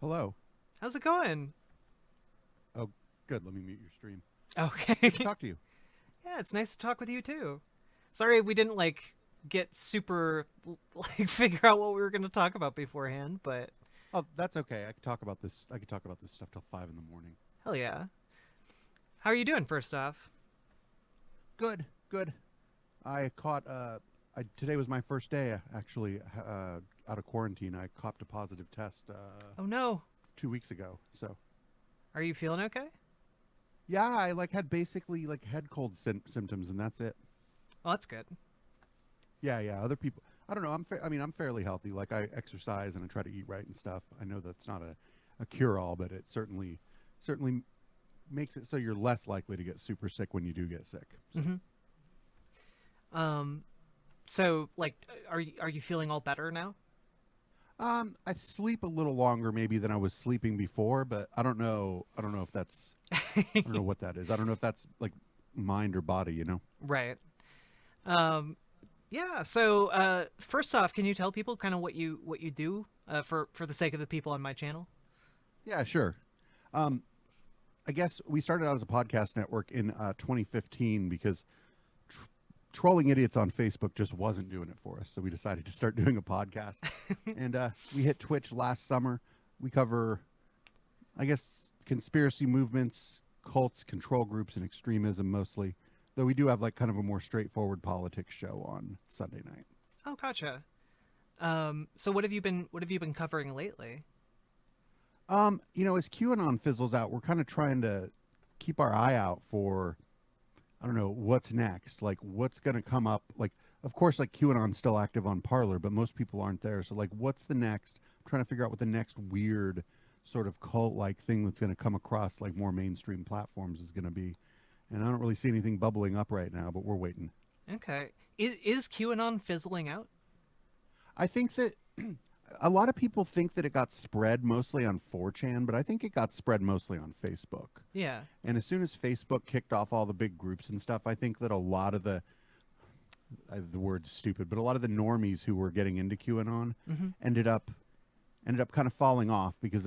Hello. How's it going? Oh, good. Let me mute your stream. Okay. Good to talk to you. Yeah, it's nice to talk with you too. Sorry we didn't get super figure out what we were going to talk about beforehand, but Oh, that's okay. I could talk about this. I could talk about this stuff till 5 in the morning. hell yeah. How are you doing first off? Good. Good. I caught. Today was my first day actually out of quarantine. I copped a positive test Oh no. 2 weeks ago. So Are you feeling okay? yeah, I like had basically like head cold symptoms, and that's it. Well, that's good. Yeah, yeah. Other people. I don't know. I mean, I'm fairly healthy. Like I exercise and I try to eat right and stuff. I know that's not a cure all, but it certainly makes it so you're less likely to get super sick when you do get sick. So, Mhm. Um so are you feeling all better now? I sleep a little longer maybe than I was sleeping before, but I don't know. I don't know if that's. I don't know what that is. I don't know if that's like mind or body. You know. Right. Um yeah, so first off, can you tell people kind of what you do for the sake of the people on my channel? Yeah, sure. Um, I guess we started out as a podcast network in 2015 because tr- trolling idiots on Facebook just wasn't doing it for us. So we decided to start doing a podcast, and we hit Twitch last summer. We cover, I guess, conspiracy movements, cults, control groups, and extremism mostly. Though we do have like kind of a more straightforward politics show on Sunday night. Oh, gotcha. So what have you been covering lately? As QAnon fizzles out, we're kind of trying to keep our eye out for I don't know what's next. Like what's going to come up. Like of course, like QAnon's still active on Parlor, but most people aren't there. So like, what's the next? I'm trying to figure out what the next weird sort of cult-like thing that's going to come across like more mainstream platforms is going to be. And I don't really see anything bubbling up right now, but we're waiting. Okay, is QAnon fizzling out? I think that a lot of people think that it got spread mostly on 4chan, but I think it got spread mostly on Facebook. Yeah. And as soon as Facebook kicked off all the big groups and stuff, I think that a lot of the word's stupid, but a lot of the normies who were getting into QAnon Mm-hmm. ended up ended up kind of falling off because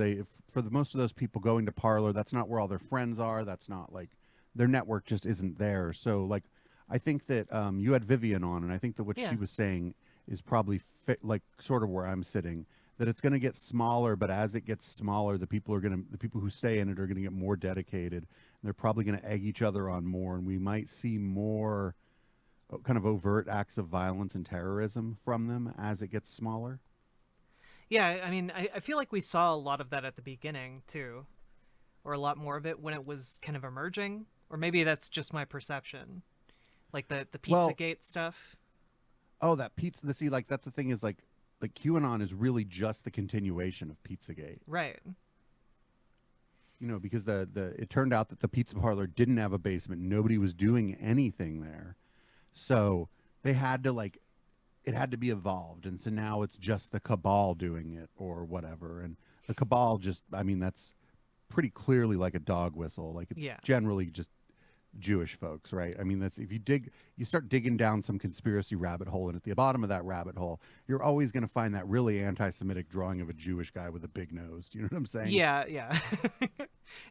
for the most of those people going to Parlor, that's not where all their friends are. That's not like their network just isn't there. So like, I think that you had Vivian on, and I think that what she Yeah. was saying is probably like sort of where I'm sitting. That it's going to get smaller, but as it gets smaller, the people who stay in it are going to get more dedicated. And they're probably going to egg each other on more, and we might see more kind of overt acts of violence and terrorism from them as it gets smaller. Yeah. I mean, I feel like we saw a lot of that at the beginning too, or a lot more of it when it was kind of emerging, or maybe that's just my perception. Like the Well, Pizzagate stuff. oh, that pizza. The see, like that's the thing is like QAnon is really just the continuation of Pizzagate. Right. Because the it turned out that the pizza parlor didn't have a basement. Nobody was doing anything there, so they had to like it had to be evolved, and so now it's just the cabal doing it or whatever. And the cabal just, I mean, that's pretty clearly like a dog whistle. Like it's Yeah. generally just Jewish folks, right? I mean, that's if you start digging down some conspiracy rabbit hole, and at the bottom of that rabbit hole, you're always going to find that really anti-Semitic drawing of a Jewish guy with a big nose. Do you know what I'm saying? Yeah. Yeah.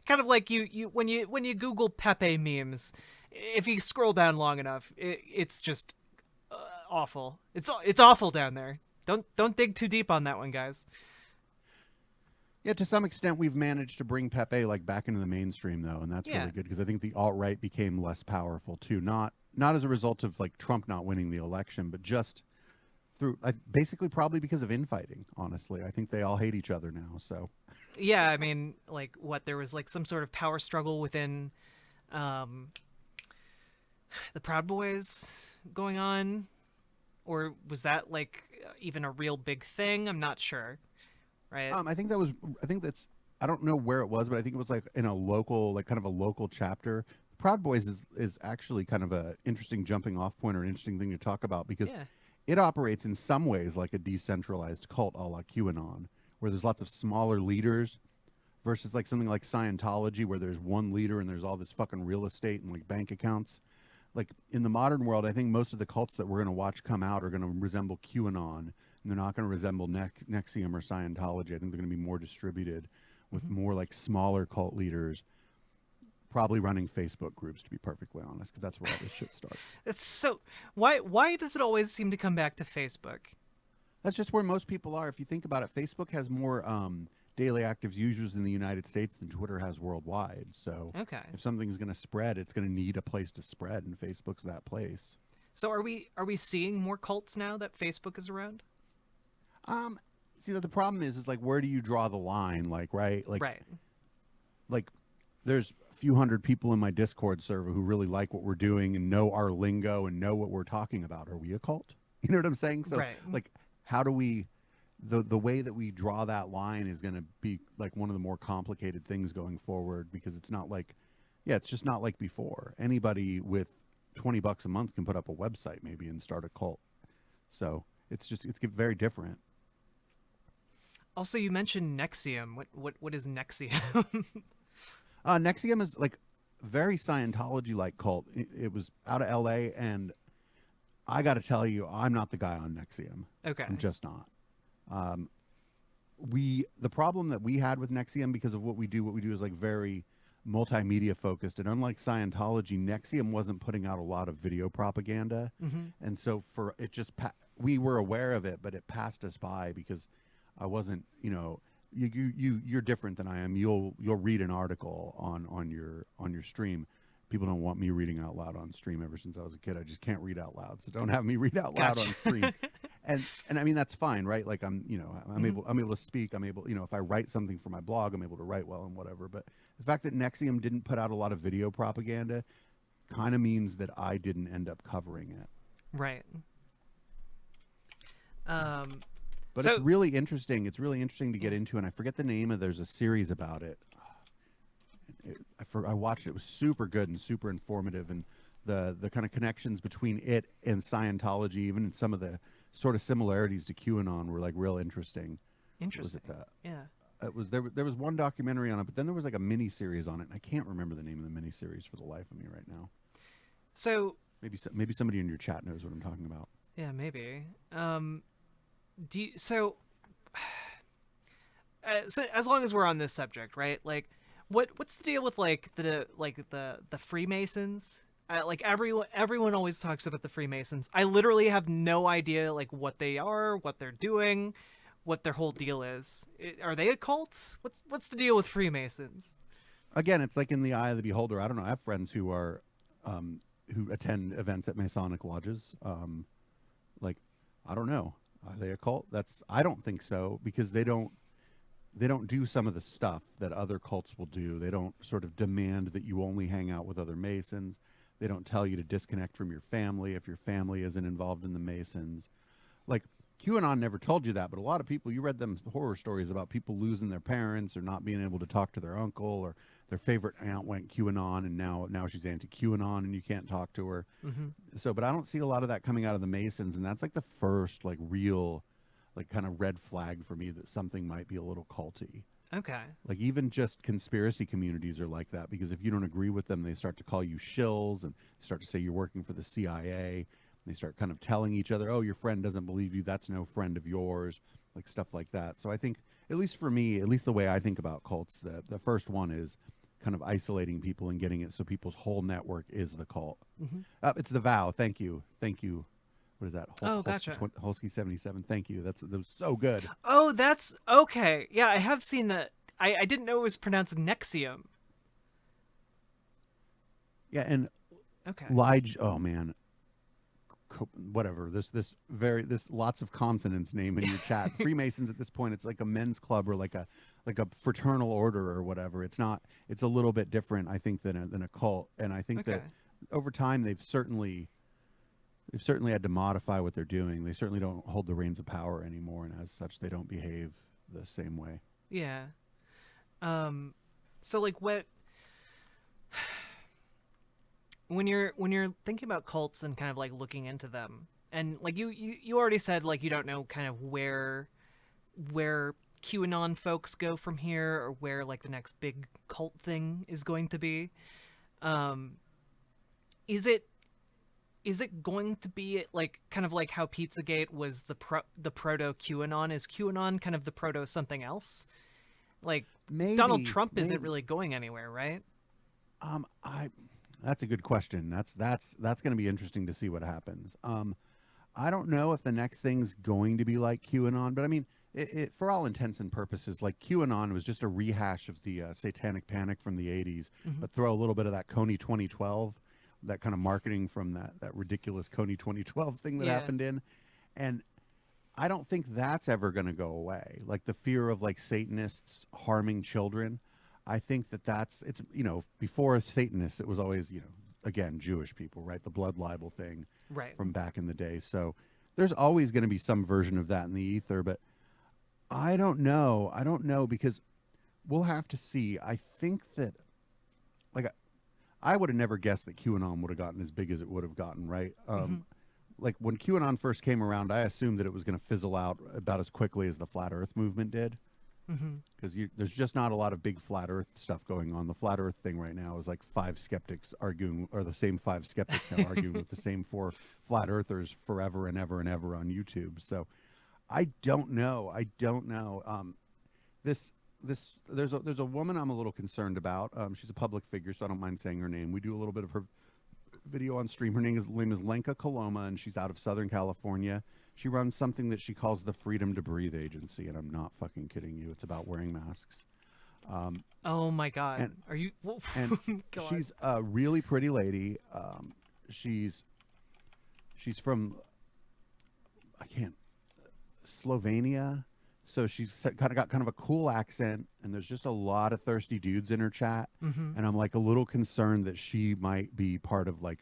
Kind of like you when you Google Pepe memes, if you scroll down long enough, it's just awful. It's awful down there. Don't dig too deep on that one, guys. Yeah, to some extent, we've managed to bring Pepe like back into the mainstream, though, and that's Yeah. really good because I think the alt right became less powerful too. Not as a result of like Trump not winning the election, but just through basically probably because of infighting. Honestly, I think they all hate each other now. So Yeah, I mean, like what there was like some sort of power struggle within um the Proud Boys going on, or was that like even a real big thing? I'm not sure, right? I think that was. I think that's. I don't know where it was, but I think it was like in a local, like kind of a local chapter. Proud Boys is actually kind of a interesting jumping off point or an interesting thing to talk about because Yeah. it operates in some ways like a decentralized cult a la QAnon, where there's lots of smaller leaders versus like something like Scientology, where there's one leader and there's all this fucking real estate and like bank accounts. Like in the modern world, I think most of the cults that we're going to watch come out are going to resemble QAnon, And they're not going to resemble Nexium or Scientology. I think they're going to be more distributed with more like smaller cult leaders, probably running Facebook groups, to be perfectly honest, because that's where all this shit starts. It's so why does it always seem to come back to Facebook? That's just where most people are. If you think about it, Facebook has more daily active users in the United States than Twitter has worldwide. So Okay. if something's going to spread, it's going to need a place to spread, and Facebook's that place. So are we seeing more cults now that Facebook is around? Um, See, the problem is like, where do you draw the line? Like, right, Right. like, there's a few hundred people in my Discord server who really like what we're doing and know our lingo and know what we're talking about. Are we a cult? You know what I'm saying? So, Right. like, how do we? The way that we draw that line is going to be like one of the more complicated things going forward, because it's not like, yeah, it's just not like before. Anybody with $20 a month can put up a website maybe and start a cult. So it's very different. Also, you mentioned Nexium. What is Nexium? Nexium is like very Scientology like cult. It was out of LA, and I got to tell you, I'm not the guy on Nexium. Okay. I'm just not. Um, the problem that we had with Nexium, because of what we do is like very multimedia focused, and unlike Scientology, Nexium wasn't putting out a lot of video propaganda, Mm-hmm. and so for it just we were aware of it, but it passed us by because I wasn't, you're different than I am. You'll read an article on your stream. People don't want me reading out loud on stream. Ever since I was a kid, I just can't read out loud, so don't have me read out loud Gotcha. on stream. And I mean, that's fine, right? Like, I'm Mhm. I'm able to speak. I'm able, if I write something for my blog, I'm able to write well and whatever. But the fact that Nexium didn't put out a lot of video propaganda kind of means that I didn't end up covering it. Right. Um. But it's So really interesting. It's really interesting to get into, and I forget the name of. There's a series about it. I watched it. It was super good and super informative, and the kind of connections between it and Scientology, even in some of the sort of similarities to QAnon, were like real interesting. What was interesting. it? Yeah. It was there was one documentary on it, but then there was like a mini series on it, and I can't remember the name of the mini series for the life of me right now. So Maybe somebody in your chat knows what I'm talking about. yeah, maybe. Do you, so, so as long as we're on this subject, right? Like, what's the deal with the Freemasons? Like everyone always talks about the Freemasons. I literally have no idea like what they are, what they're doing, what their whole deal is. Are they a cult? What's the deal with Freemasons? Again, it's like in the eye of the beholder. I don't know. I have friends who are who attend events at Masonic lodges. Like, I don't know. Are they a cult? I don't think so, because they don't do some of the stuff that other cults will do. They don't sort of demand that you only hang out with other Masons. They don't tell you to disconnect from your family if your family isn't involved in the Masons. Like, QAnon never told you that, but a lot of people, you read them horror stories about people losing their parents or not being able to talk to their uncle, or their favorite aunt went QAnon and now she's anti-QAnon and you can't talk to her. Mm-hmm. So, but I don't see a lot of that coming out of the Masons, and that's like the first like real like kind of red flag for me that something might be a little culty. Okay. Like, even just conspiracy communities are like that, because if you don't agree with them, they start to call you shills and start to say you're working for the CIA. They start kind of telling each other, "Oh, your friend doesn't believe you. That's no friend of yours," like stuff like that. So I think, at least for me, at least the way I think about cults, the first one is kind of isolating people and getting it so people's whole network is the cult. Mm-hmm. It's the vow. Thank you. Thank you. What is that? Oh, gotcha. Holsky 77. Thank you. That was so good. Oh, that's okay. Yeah, I have seen that. I didn't know it was pronounced Nexium. Yeah, and Okay. Lige. Oh man, whatever. This lots of consonants name in your chat. Freemasons at this point, it's like a men's club or like a fraternal order or whatever. It's not. It's a little bit different, I think, than a cult. And I think Okay. that over time they've certainly had to modify what they're doing. They certainly don't hold the reins of power anymore, and as such, they don't behave the same way. Yeah. So like what when you're thinking about cults and kind of like looking into them, and like you already said like you don't know kind of where QAnon folks go from here, or where like the next big cult thing is going to be. Um is it is it going to be like kind of like how Pizzagate was the proto QAnon? Is QAnon kind of the proto something else? Like Donald Maybe, Trump isn't maybe. really going anywhere, right? I That's a good question. That's going to be interesting to see what happens. I don't know if the next thing's going to be like QAnon, but I mean, for all intents and purposes, like QAnon was just a rehash of the Satanic Panic from the '80s, Mm-hmm. but throw a little bit of that Coney 2012, that kind of marketing from that ridiculous Coney 2012 thing that Yeah. happened in, and I don't think that's ever going to go away. Like the fear of like Satanists harming children. I think that's it's before Satanists it was always again Jewish people, right? The blood libel thing Right. from back in the day. So there's always going to be some version of that in the ether, but I don't know. I don't know because we'll have to see. I think that like I would have never guessed that QAnon would have gotten as big as it would have gotten, right? Mm-hmm. Like when QAnon first came around, I assumed that it was going to fizzle out about as quickly as the flat Earth movement did, Mm-hmm. because there's just not a lot of big flat Earth stuff going on. The flat Earth thing right now is like five skeptics arguing, or the same five skeptics now arguing with the same four flat Earthers forever and ever and ever on YouTube. So I don't know. I don't know. This there's a woman I'm a little concerned about. She's a public figure, so I don't mind saying her name. We do a little bit of her video on stream. Her name is Lenka Coloma, and she's out of Southern California. She runs something that she calls the Freedom to Breathe Agency, and I'm not fucking kidding you. It's about wearing masks. Um, Oh my God. and Are you? and God. she's a really pretty lady. She's she's from I can't Slovenia, so kind of got kind of a cool accent, and there's just a lot of thirsty dudes in her chat, Mm-hmm. and I'm like a little concerned that she might be part of like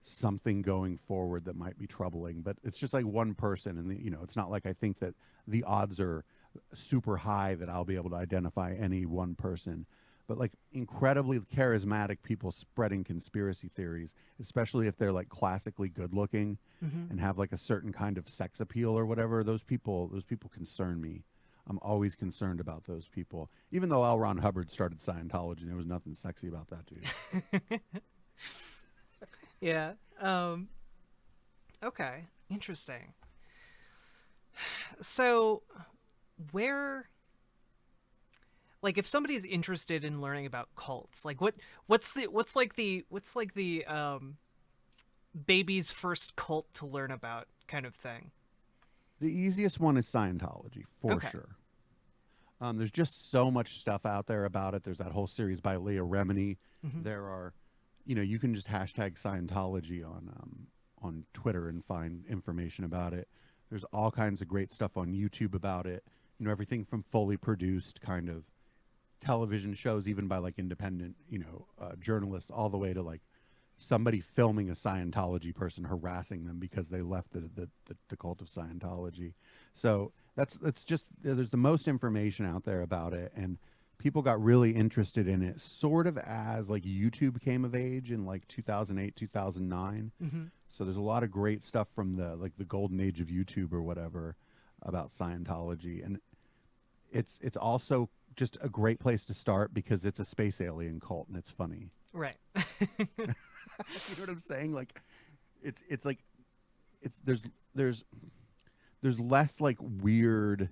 something going forward that might be troubling. But it's just like one person, and it's not like I think that the odds are super high that I'll be able to identify any one person. But like incredibly charismatic people spreading conspiracy theories, especially if they're like classically good looking Mm-hmm. and have like a certain kind of sex appeal or whatever. Those people concern me. I'm always concerned about those people. Even though L. Ron Hubbard started Scientology, there was nothing sexy about that dude. Yeah. Um. Okay. Interesting. So, where, like, if somebody's interested in learning about cults, like, what's like the baby's first cult to learn about kind of thing? The easiest one is Scientology, for Okay. sure. There's just so much stuff out there about it. There's that whole series by Leah Remini. Mm-hmm. There are, you can just hashtag Scientology on Twitter and find information about it. There's all kinds of great stuff on YouTube about it. Everything from fully produced kind of television shows, even by like independent, journalists, all the way to like somebody filming a Scientology person harassing them because they left the cult of Scientology. So that's just there's the most information out there about it, and people got really interested in it sort of as like YouTube came of age in like 2008 2009. Mm-hmm. So there's a lot of great stuff from the golden age of YouTube or whatever about Scientology, and it's also just a great place to start because it's a space alien cult and it's funny. Right. You know what I'm saying? Like it's like it's there's there's less like weird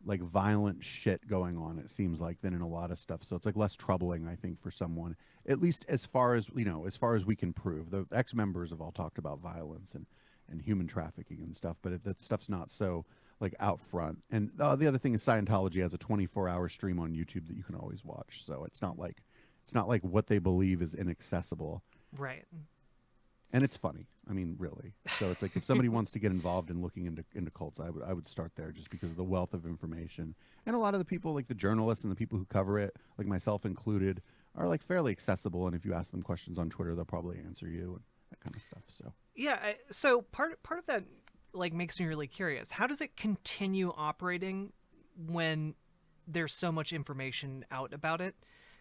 like violent shit going on, it seems like, than in a lot of stuff. So it's like less troubling, I think, for someone, at least as far as as far as we can prove. The ex-members have all talked about violence and human trafficking and stuff, but that stuff's not so like out front. And the other thing is Scientology has a 24-hour stream on YouTube that you can always watch, so it's not like what they believe is inaccessible, Right. and it's funny. I mean, really. So it's like if somebody wants to get involved in looking into cults, I would start there just because of the wealth of information. And a lot of the people, like the journalists and the people who cover it, like myself included, are like fairly accessible. And if you ask them questions on Twitter, they'll probably answer you and that kind of stuff. So Yeah. So part of that like makes me really curious. How does it continue operating when there's so much information out about it?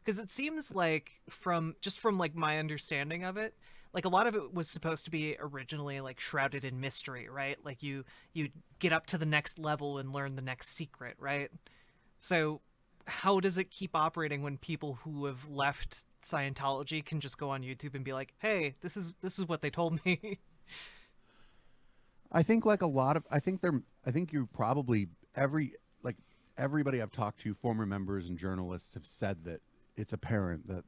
Because it seems like from like my understanding of it, like a lot of it was supposed to be originally like shrouded in mystery, right? Like you get up to the next level and learn the next secret, right? So how does it keep operating when people who have left Scientology can just go on YouTube and be like, "Hey, this is what they told me." I think like a lot of I think you probably every like everybody I've talked to, former members and journalists have said that it's apparent that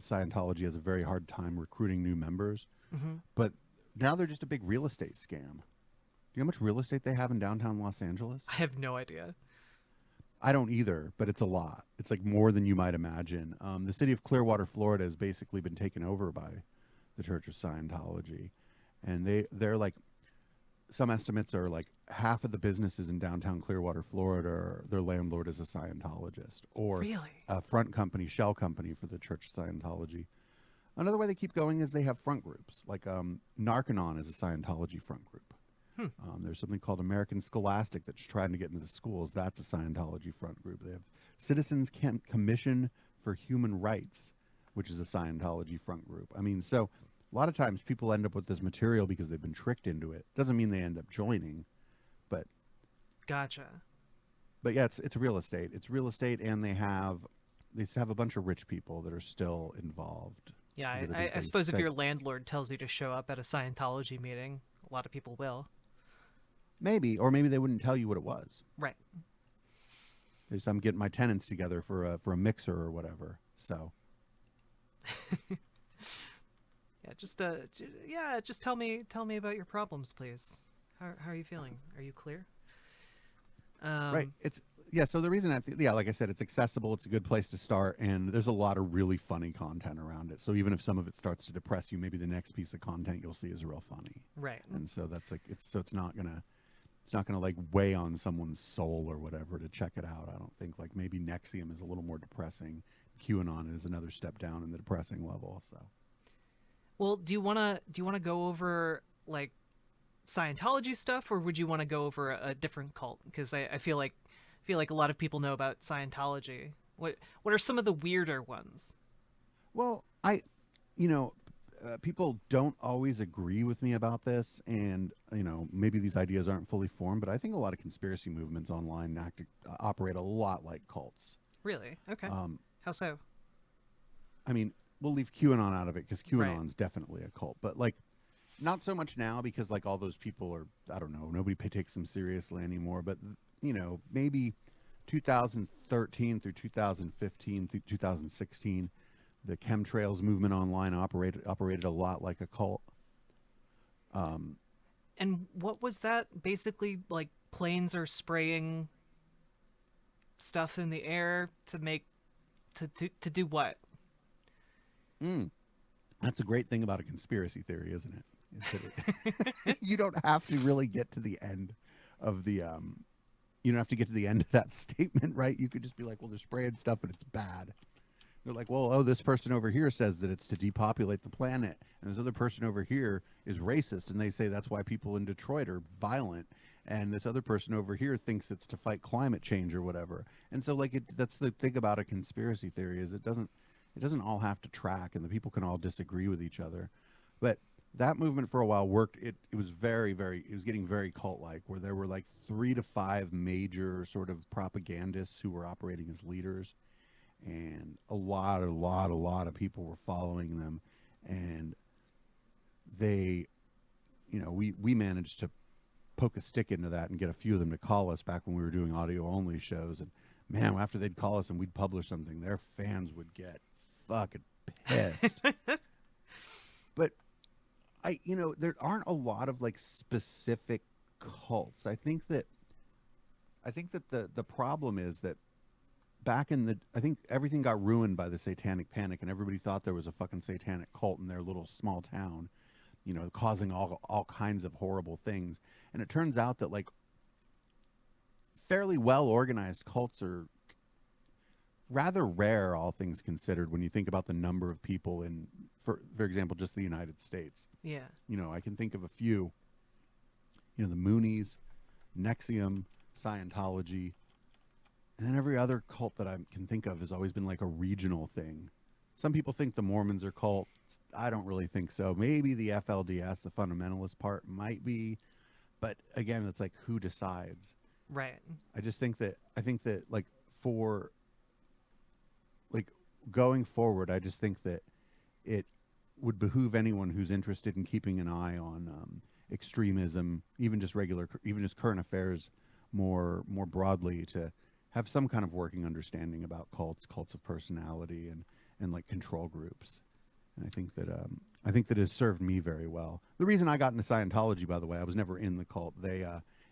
Scientology has a very hard time recruiting new members. Hmm. But now they're just a big real estate scam. Do you know how much real estate they have in downtown Los I Angeles? have no idea. I don't either, but it's a lot. It's like more than you might imagine. The city of Clearwater, Florida, has basically been taken over by the Church of Scientology, and they're like some estimates are like half of the businesses in downtown Clearwater, Florida, their landlord is a Scientologist or Really? a front company, shell company for the Church of Scientology. Another way they keep going is they have front groups, like Narconon is a Scientology front group. Hmm. There's something called American Scholastic that's trying to get into the schools. That's a Scientology front group. They have Citizens Commission for Human Rights, which is a Scientology front group. I mean, so a lot of times people end up with this material because they've been tricked into it. Doesn't mean they end up joining, but Gotcha. yeah, it's real estate. It's real estate, and they have a bunch of rich people that are still involved Yeah, because I I, think I they suppose if seg your landlord tells you to show up at a Scientology meeting, a lot of people will. maybe, or maybe they wouldn't tell you what it was. Right. There's, I'm getting my tenants together for a mixer or whatever. So Yeah, yeah, just tell me about your problems, please. How are you feeling? Are you clear? right, Um, it's yeah. So the reason yeah, like I said, it's accessible. It's a good place to start, and there's a lot of really funny content around it. So even if some of it starts to depress you, maybe the next piece of content you'll see is real funny. right. And so that's like it's not gonna like weigh on someone's soul or whatever to check it out. I don't think like maybe Nexium is a little more depressing. QAnon is another step down in the depressing level. So Well, do you wanna go over like Scientology stuff, or would you want to go over a different cult? Because I feel like a lot of people know about Scientology. What are some of the weirder ones? well, you know, people don't always agree with me about this, and you know, maybe these ideas aren't fully formed, but I think a lot of conspiracy movements online operate a lot like cults. Really? Okay. Um, How so? I mean, we'll leave QAnon out of it because Right. QAnon's definitely a cult, but like not so much now because like all those people are I don't know nobody takes them seriously anymore. But you know maybe 2013 through 2015 through 2016, the chemtrails movement online operated a lot like a cult. Um, And what was that? Basically, like planes are spraying stuff in the air to make to do what? mm, that's a great thing about a conspiracy theory, isn't it? Is that you don't have to really get to the end of the you don't have to get to the end of that statement, right? You could just be like, well, they're spraying stuff and it's bad. They're like, well, oh, this person over here says that it's to depopulate the planet, and this other person over here is racist, and they say that's why people in Detroit are violent, and this other person over here thinks it's to fight climate change or whatever. And so, like, that's the thing about a conspiracy theory is it doesn't all have to track, and the people can all disagree with each other. But that movement for a while worked. It was it was getting very cult like, where there were like 3 to 5 major sort of propagandists who were operating as leaders, and a lot of people were following them, and they, you know, we managed to poke a stick into that and get a few of them to call us back when we were doing audio only shows, and man, after they'd call us and we'd publish something, their fans would get fucking pissed. But you know, there aren't a lot of like specific cults. I think that the problem is that back in the I think everything got ruined by the satanic panic, and everybody thought there was a fucking satanic cult in their little small town, you know, causing all kinds of horrible things. And it turns out that like fairly well organized cults are rather rare, all things considered, when you think about the number of people in, for example, just the United States. Yeah. You know, I can think of a few. You know, the Moonies, Nexium, Scientology, and then every other cult that I can think of has always been like a regional thing. Some people think the Mormons are cults. I don't really think so. Maybe the FLDS, the fundamentalist part, might be, but again, it's like who decides. Right. I think that like for like going forward, I just think that it would behoove anyone who's interested in keeping an eye on extremism, even just even just current affairs, more broadly, to have some kind of working understanding about cults of personality, and like control groups. And I think that has served me very well. The reason I got into Scientology, by the way, I was never in the cult. They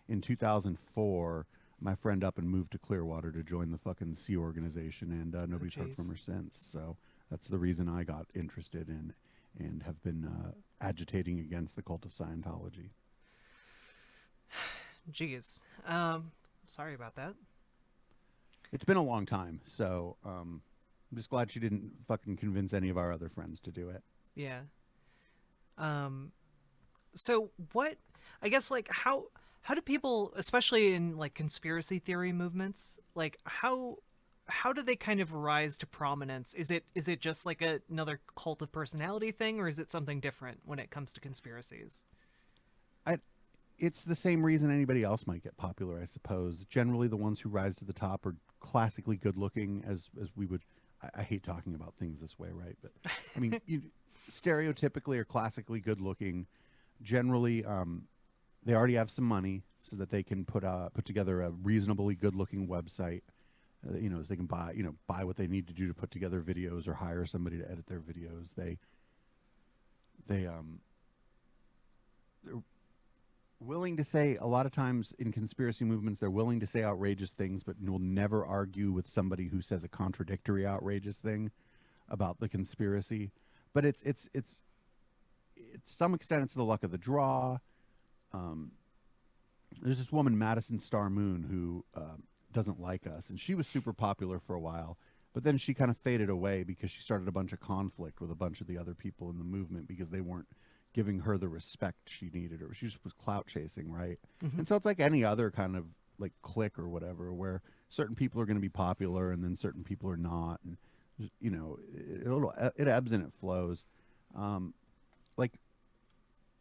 in 2004, my friend up and moved to Clearwater to join the fucking Sea organization, and Oh, nobody's heard from jeez. her since. So that's the reason I got interested in and have been agitating against the cult of Scientology. Jeez. Sorry about that. It's been a long time, so I'm just glad she didn't fucking convince any of our other friends to do it. Yeah. Um, so what? I guess like how do people, especially in like conspiracy theory movements, like how do they kind of rise to prominence? Is it just like another cult of personality thing, or is it something different when it comes to conspiracies? I, it's the same reason anybody else might get popular, I suppose. Generally, the ones who rise to the top are classically good looking, as we would. I hate talking about things this way, right? But I mean, stereotypically or classically good looking. Generally, they already have some money so that they can put together a reasonably good looking website. So they can buy what they need to do to put together videos or hire somebody to edit their videos. They they're willing to say, a lot of times in conspiracy movements, they're willing to say outrageous things, but will never argue with somebody who says a contradictory outrageous thing about the conspiracy. But it's some extent it's the luck of the draw. Um, there's this woman, Madison Star Moon, who doesn't like us, and she was super popular for a while. But then she kind of faded away because she started a bunch of conflict with a bunch of the other people in the movement because they weren't giving her the respect she needed, or she just was clout chasing, right? Hmm. And so it's like any other kind of like clique or whatever, where certain people are going to be popular and then certain people are not, and it ebbs and it flows. Um, like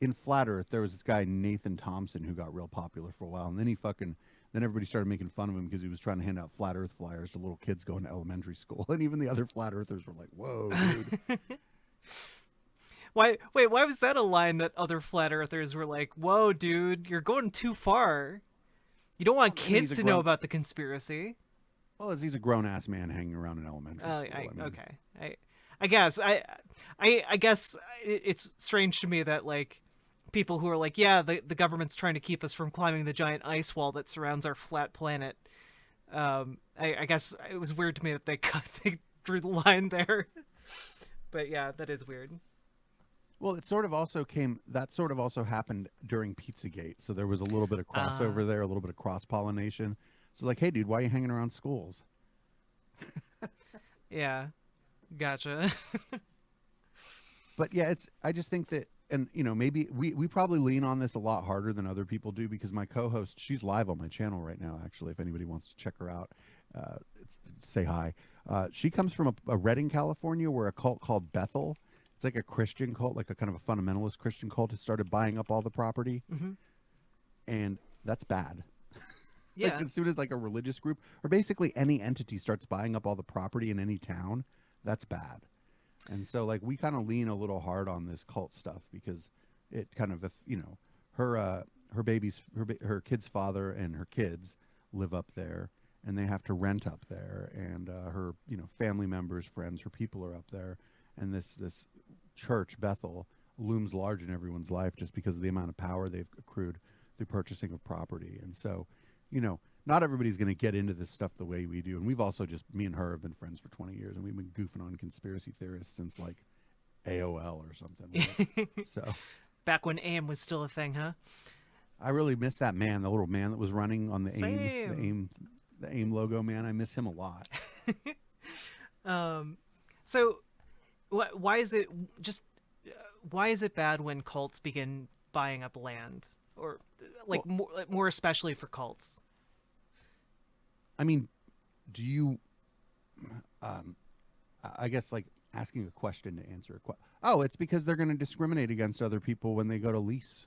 in Flat Earth, there was this guy Nathan Thompson who got real popular for a while, and then everybody started making fun of him because he was trying to hand out Flat Earth flyers to little kids going to elementary school, and even the other Flat Earthers were like, "Whoa, dude!" Why? Wait, why was that a line that other flat earthers were like, "Whoa, dude, you're going too far. You don't want Well, kids he's a to know grown about the conspiracy." he's a grown ass man hanging around in elementary school. I I mean, okay. I guess I guess it's strange to me that like people who are like, yeah, the government's trying to keep us from climbing the giant ice wall that surrounds our flat planet. I guess it was weird to me that they drew the line there. But yeah, that is weird. well, that sort of also happened during Pizzagate, so there was a little bit of Uh crossover there, a little bit of cross pollination. So like, hey, dude, why are you hanging around schools? yeah, gotcha. But yeah, it's I just think that, and maybe we probably lean on this a lot harder than other people do, because my co-host, she's live on my channel right now, actually, if anybody wants to check her out, say hi. She comes from a Redding, California, where a cult called Bethel, it's like a Christian cult, like a kind of a fundamentalist Christian cult, has started buying up all the property, Hmm. and that's bad. Like, Yeah. as soon as like a religious group or basically any entity starts buying up all the property in any town, that's bad. And so like we kind of lean a little hard on this cult stuff because it kind of, if her her kid's father and her kids live up there, and they have to rent up there, and her family members, friends, her people are up there, and this church, Bethel, looms large in everyone's life just because of the amount of power they've accrued through purchasing of property. And so, not everybody's going to get into this stuff the way we do. And we've also just, me and her have been friends for 20 years, and we've been goofing on conspiracy theorists since like AOL or something, right? So Back when AIM was still a thing, huh? I really miss that man, the little man that was running on Same. the AIM logo, man. I miss him a lot. Um, so why is it just why is it bad when cults begin buying up land, or like Well, more especially for cults? I mean, do you, um, I guess like asking a question to answer a question. Oh, it's because they're going to discriminate against other people when they go to lease.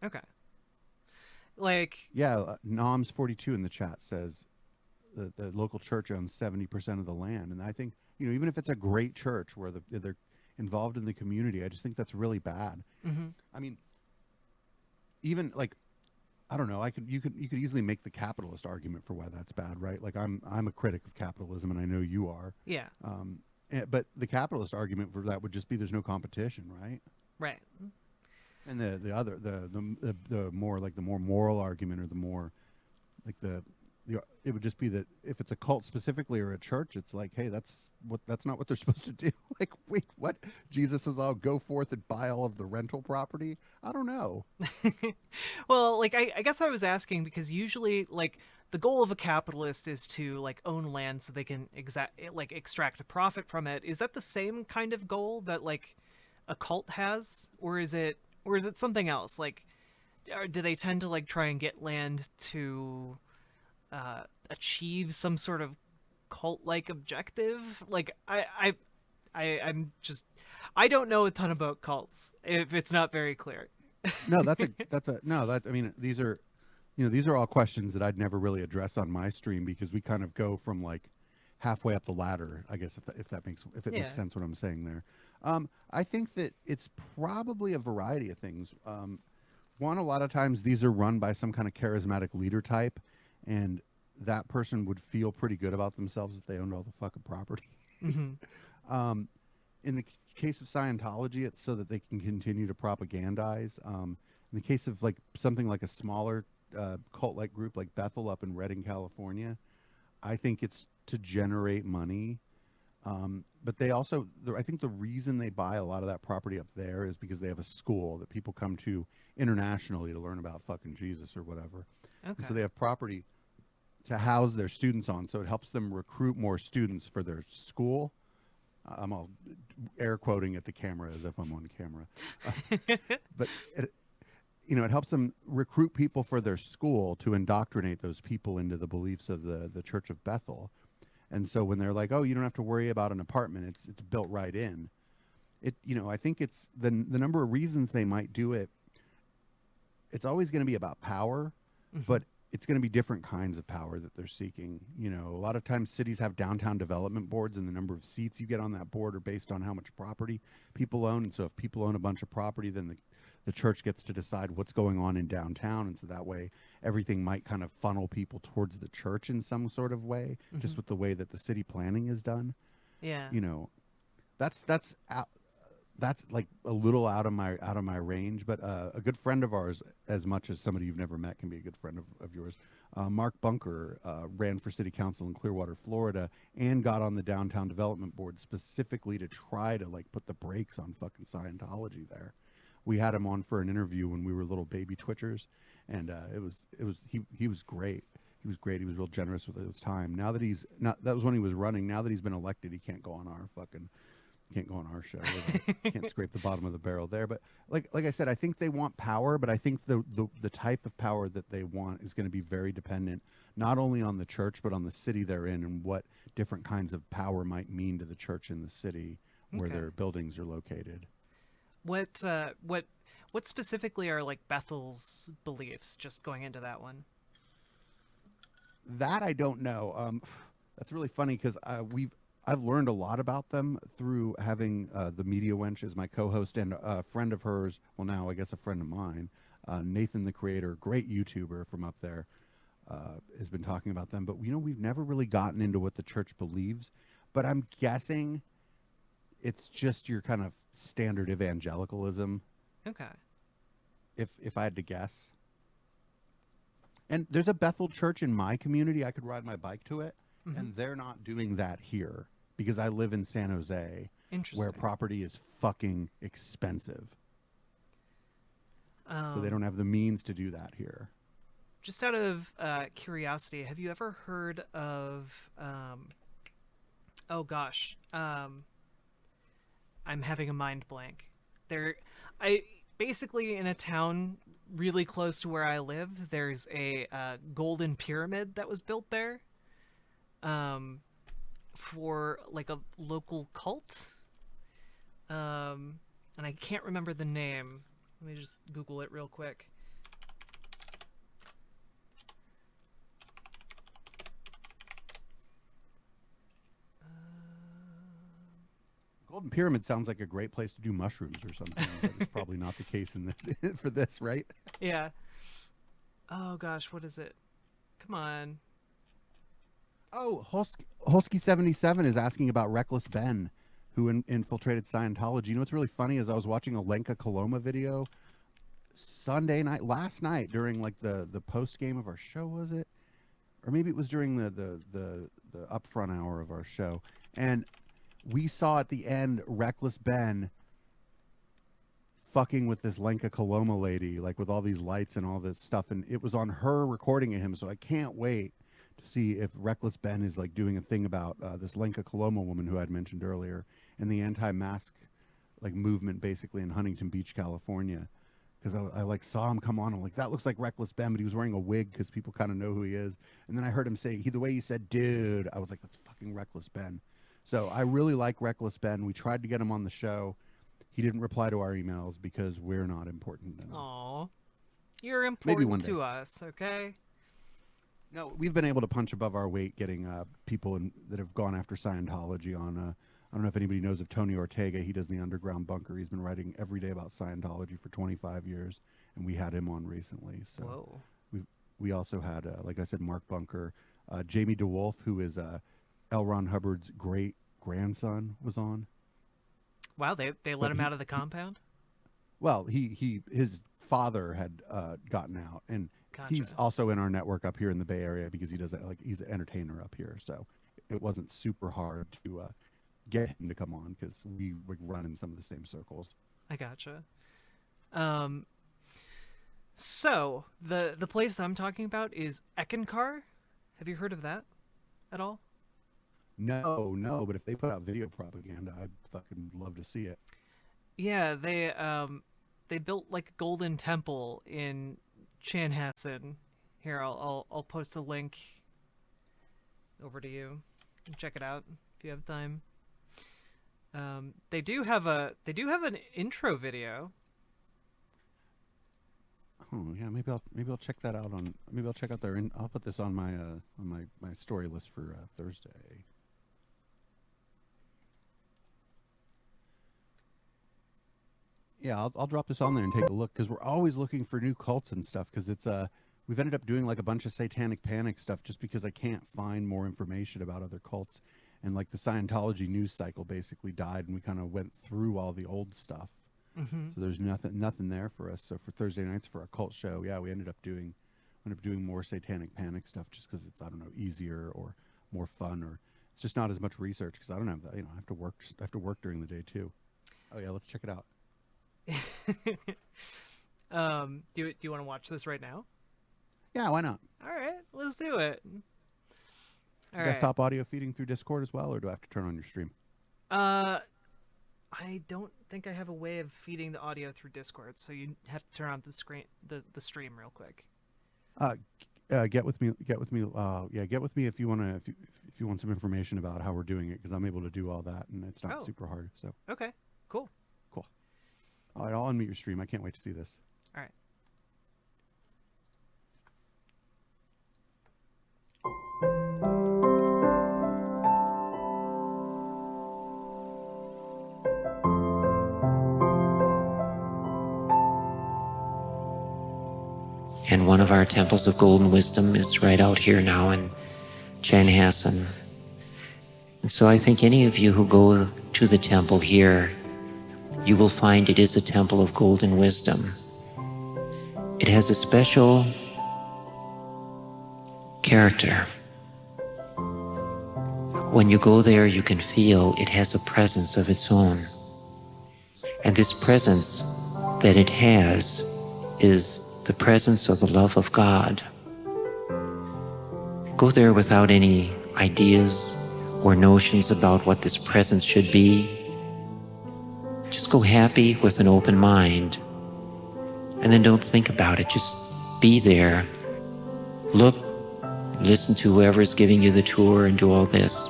Okay. Like, Yeah, Noms 42 in the chat says the local church owns 70% of the land, and I think even if it's a great church where they're involved in the community. I just think that's really bad. Mm-hmm. I mean, even like I don't know. You could easily make the capitalist argument for why that's bad, right? Like I'm a critic of capitalism, and I know you are. Yeah. But the capitalist argument for that would just be there's no competition, right? Right. And the other the more like the more moral argument, or the more like the it would just be that if it's a cult specifically or a church, it's like, hey, that's not what they're supposed to do. Like, wait, what? Jesus was all go forth and buy all of the rental property. I don't know. Well, like I guess I was asking because usually like the goal of a capitalist is to like own land so they can extract a profit from it. Is that the same kind of goal that like a cult has, or is it something else? Like, do they tend to like try and get land to achieve some sort of cult-like objective? Like I'm just I don't know a ton about cults if it's not very clear. No, that's a no. That I mean, these are all questions that I'd never really address on my stream, because we kind of go from like halfway up the ladder, I guess, if it makes Yeah. sense what I'm saying there. I think that it's probably a variety of things. One, a lot of times these are run by some kind of charismatic leader type, and that person would feel pretty good about themselves if they owned all the fucking property. Mm-hmm. Um, in the case of Scientology, it's so that they can continue to propagandize. In the case of like something like a smaller cult-like group like Bethel up in Redding, California, I think it's to generate money. But they also, I think the reason they buy a lot of that property up there is because they have a school that people come to internationally to learn about fucking Jesus or whatever. And Okay. so they have property to house their students on, so it helps them recruit more students for their school. I'm all air quoting at the camera as if I'm on camera. Uh, but it helps them recruit people for their school to indoctrinate those people into the beliefs of the Church of Bethel. And so when they're like, "Oh, you don't have to worry about an apartment; it's built right in." I think it's the number of reasons they might do it. It's always going to be about power, Mm-hmm. but it's going to be different kinds of power that they're seeking. A lot of times cities have downtown development boards, and the number of seats you get on that board are based on how much property people own. And so if people own a bunch of property, then the church gets to decide what's going on in downtown. And so that way everything might kind of funnel people towards the church in some sort of way, Mm-hmm. just with the way that the city planning is done. Yeah. You know, that's like a little out of my range, but a good friend of ours, as much as somebody you've never met can be a good friend of yours, Mark Bunker, ran for city council in Clearwater, Florida, and got on the downtown development board specifically to try to like put the brakes on fucking Scientology there. We had him on for an interview when we were little baby twitchers, and he was great. He was great. He was real generous with his time. Now that he's not, that was when he was running. Now that he's been elected, he can't go on our fucking can't go on our show. Can't scrape the bottom of the barrel there. But like I said, I think they want power, but I think the type of power that they want is going to be very dependent not only on the church but on the city they're in, and what different kinds of power might mean to the church in the city where Okay. their buildings are located. What specifically are like Bethel's beliefs? Just going into that one. That I don't know. That's really funny because I've learned a lot about them through having the Media Wench as my co-host, and a friend of hers. Well, now I guess a friend of mine, Nathan the Creator, great YouTuber from up there, has been talking about them. But we've never really gotten into what the church believes. But I'm guessing it's just your kind of standard evangelicalism, Okay. if I had to guess. And there's a Bethel church in my community. I could ride my bike to it, Mm-hmm. and they're not doing that here because I live in San Jose, where Interesting. property is fucking expensive. So they don't Um, have the means to do that here. just out of curiosity, have you ever heard of? Oh gosh, I'm having a mind blank. There, I basically in a town really close to where I live. There's a golden pyramid that was built there. Um, for like a local cult. And I can't remember the name. Let me just Google it real quick. Golden Pyramid sounds like a great place to do mushrooms or something, but it's probably not the case in this for this, right? Yeah. Oh gosh, what is it? Come on. Oh, Holsky77 is asking about Reckless Ben, who infiltrated Scientology. You know what's really funny is I was watching a Lenka Coloma video Sunday night, last night, during like the post game of our show, was it? Or maybe it was during the upfront hour of our show. And we saw at the end Reckless Ben fucking with this Lenka Coloma lady, like with all these lights and all this stuff. And it was on her recording of him. So I can't wait to see if Reckless Ben is like doing a thing about this Lenka Coloma woman who I'd mentioned earlier and the anti-mask like movement basically in Huntington Beach, California. Because I like saw him come on. I'm like, that looks like Reckless Ben, but he was wearing a wig because people kind of know who he is. And then I heard him say the way he said, "Dude," I was like, that's fucking Reckless Ben. So I really like Reckless Ben. We tried to get him on the show. He didn't reply to our emails because we're not important enough. Aw. You're Maybe one important day. to us, okay? No, we've been able to punch above our weight getting people that have gone after Scientology on. I don't know if anybody knows of Tony Ortega. He does the Underground Bunker. He's been writing every day about Scientology for 25 years, and we had him on recently. So Whoa. we also had, like I said, Mark Bunker, Jamie DeWolf, who is L. Ron Hubbard's great grandson, was on. Wow, they let But him out of the compound? Well, his father had gotten out, and he's Gotcha. also in our network up here in the Bay Area because he does like he's an entertainer up here. So it wasn't super hard to get him to come on because we run in some of the same circles. I gotcha. Um, so the place I'm talking about is Eckankar. Have you heard of that at all? No, but if they put out video propaganda, I'd fucking love to see it. Yeah, they built like a golden temple in Chanhassen. Here, I'll post a link over to you. Check it out if you have time. They do have an intro video. Oh yeah, maybe I'll check that out on. Maybe I'll check out their. I'll put this on my story list for Thursday. Yeah, I'll drop this on there and take a look because we're always looking for new cults and stuff because it's we've ended up doing like a bunch of satanic panic stuff just because I can't find more information about other cults, and like the Scientology news cycle basically died and we kind of went through all the old stuff. Mm-hmm. So there's nothing there for us. So for Thursday nights for our cult show, yeah, we ended up doing more satanic panic stuff just because it's, I don't know, easier or more fun, or it's just not as much research because I don't have that. I have to work during the day too. Oh yeah, let's check it out. Do you want to watch this right now? Yeah, why not? All right, let's do it. All right. Desktop audio feeding through Discord as well, or do I have to turn on your stream? I don't think I have a way of feeding the audio through Discord, so you have to turn on the stream real quick. Get with me. Get with me. Get with me if you want to. If you want some information about how we're doing it, because I'm able to do all that, and it's not super hard. So okay, cool. All right, I'll unmute your stream. I can't wait to see this. All right. And one of our temples of golden wisdom is right out here now in Chanhassen. And so I think any of you who go to the temple here, you will find it is a temple of golden wisdom. It has a special character. When you go there, you can feel it has a presence of its own. And this presence that it has is the presence of the love of God. Go there without any ideas or notions about what this presence should be. Just go happy with an open mind, and then don't think about it. Just be there. Look, listen to whoever is giving you the tour and do all this.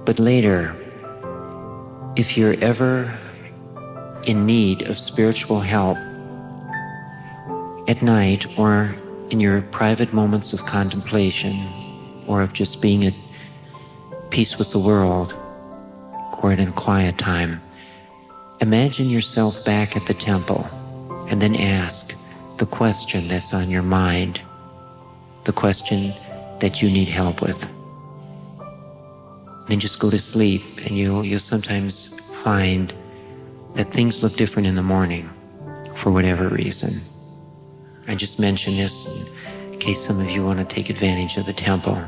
But later, if you're ever in need of spiritual help, at night or in your private moments of contemplation or of just being at peace with the world, or in quiet time, imagine yourself back at the temple and then ask the question that's on your mind, the question that you need help with. Then just go to sleep, and you'll sometimes find that things look different in the morning for whatever reason. I just mention this in case some of you want to take advantage of the temple.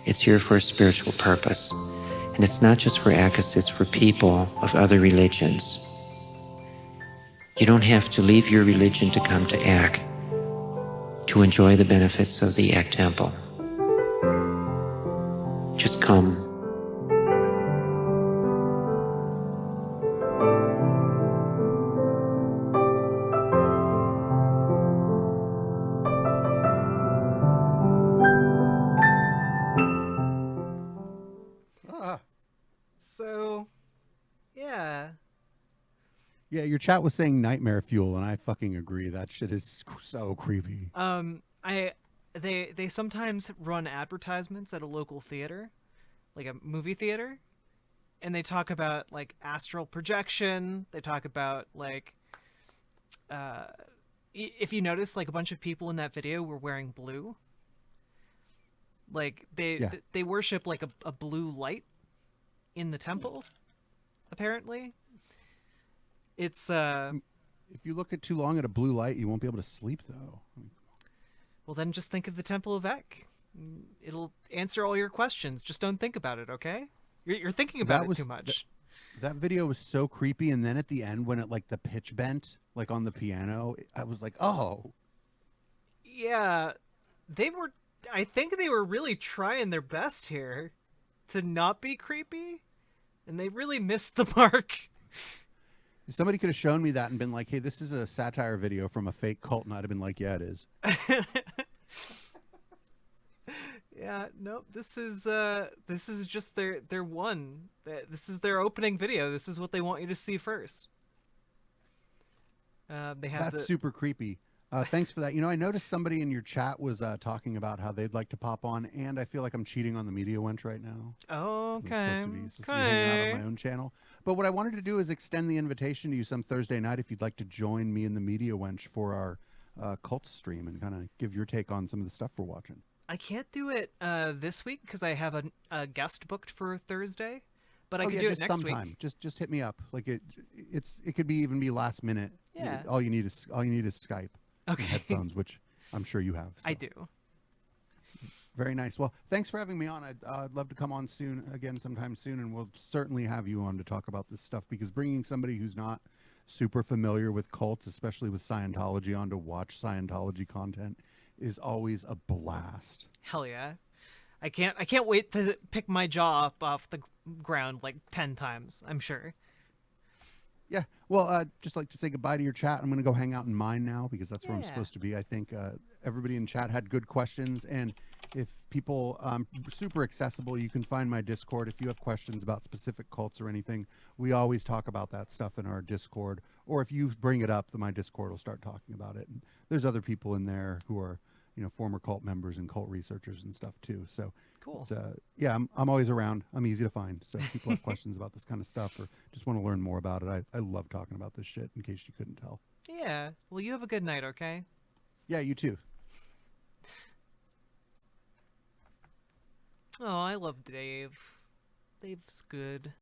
It's here for a spiritual purpose. And it's not just for ACUS, it's for people of other religions. You don't have to leave your religion to come to AC to enjoy the benefits of the AC temple. Just come. So, yeah. Yeah, your chat was saying nightmare fuel, and I fucking agree. That shit is so creepy. They sometimes run advertisements at a local theater, like a movie theater, and they talk about like astral projection. They talk about like, if you notice, like a bunch of people in that video were wearing blue. Like they worship like a blue light in the temple, apparently. It's If you look at too long at a blue light, you won't be able to sleep, though. well, then just think of the Temple of Ek. It'll answer all your questions. Just don't think about it, okay? You're thinking about it too much. That video was so creepy, and then at the end, when it like the pitch bent, like on the piano, I was like, oh. Yeah, I think they were really trying their best here to not be creepy, and they really missed the mark. If somebody could have shown me that and been like, hey, this is a satire video from a fake cult, and I'd have been like, yeah, it is. Yeah, nope. This is just their one. This is their opening video. This is what they want you to see first. They have That's super creepy. Thanks for that. You know, I noticed somebody in your chat was talking about how they'd like to pop on, and I feel like I'm cheating on the media wench right now. Oh, okay. Supposed to be hanging out on my own channel. But what I wanted to do is extend the invitation to you some Thursday night if you'd like to join me in the media wench for our cult stream and kind of give your take on some of the stuff we're watching. I can't do it this week because I have a guest booked for Thursday, but I could do it next sometime. week. Just hit me up. Like it could be even be last minute. Yeah. All you need is Skype. Okay. And headphones, which I'm sure you have. So. I do. Very nice. Well, thanks for having me on. I'd love to come on sometime soon, and we'll certainly have you on to talk about this stuff, because bringing somebody who's not super familiar with cults, especially with Scientology, on to watch Scientology content is always a blast. Hell yeah. I can't wait to pick my jaw up off the ground like 10 times, I'm sure. Yeah. Well, just like to say goodbye to your chat. I'm going to go hang out in mine now, because that's where I'm Yeah. supposed to be. I think everybody in chat had good questions, and if people super accessible, you can find my Discord. If you have questions about specific cults or anything, we always talk about that stuff in our Discord. Or if you bring it up, then my Discord will start talking about it. And there's other people in there who are, former cult members and cult researchers and stuff too. So Cool. yeah, I'm always around. I'm easy to find. So if people have questions about this kind of stuff or just want to learn more about it, I love talking about this shit, in case you couldn't tell. Yeah. Well, you have a good night, okay? Yeah, you too. Oh, I love Dave. Dave's good.